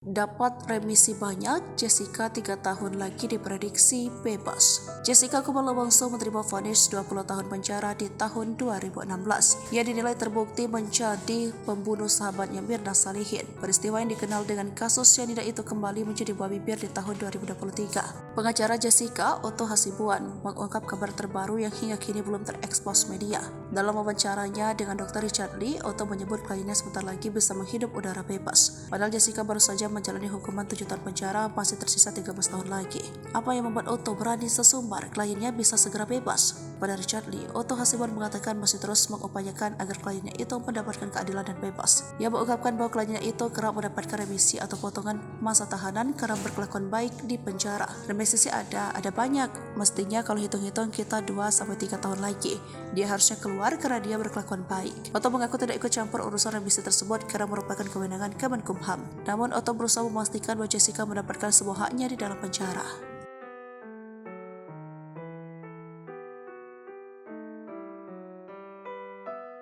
Dapat remisi banyak, Jessica 3 tahun lagi diprediksi bebas. Jessica Kumala Wongso menerima vonis 20 tahun penjara di tahun 2016. Ia dinilai terbukti menjadi pembunuh sahabatnya Mirna Salihin. Peristiwa yang dikenal dengan kasus cyanida itu kembali menjadi buah bibir di tahun 2023. Pengacara Jessica, Otto Hasibuan, mengungkap kabar terbaru yang hingga kini belum terekspos media. Dalam wawancaranya dengan Dr. Richard Lee, Otto menyebut kliennya sebentar lagi bisa menghirup udara bebas. Padahal Jessica baru saja menjalani hukuman 7 tahun penjara, masih tersisa 13 tahun lagi. Apa yang membuat Otto berani sesumbar kliennya bisa segera bebas? Pada Richard Lee, Otto Hasibuan mengatakan masih terus mengupayakan agar kliennya itu mendapatkan keadilan dan bebas. Ia mengungkapkan bahwa kliennya itu kerap mendapatkan remisi atau potongan masa tahanan karena berkelakuan baik di penjara. Remisi sih ada banyak. Mestinya kalau hitung-hitung kita 2-3 tahun lagi. Dia harusnya keluar karena dia berkelakuan baik. Otto mengaku tidak ikut campur urusan remisi tersebut karena merupakan kewenangan Kemenkumham. Namun Otto berusaha memastikan bahwa Jessica mendapatkan sebuah haknya di dalam penjara.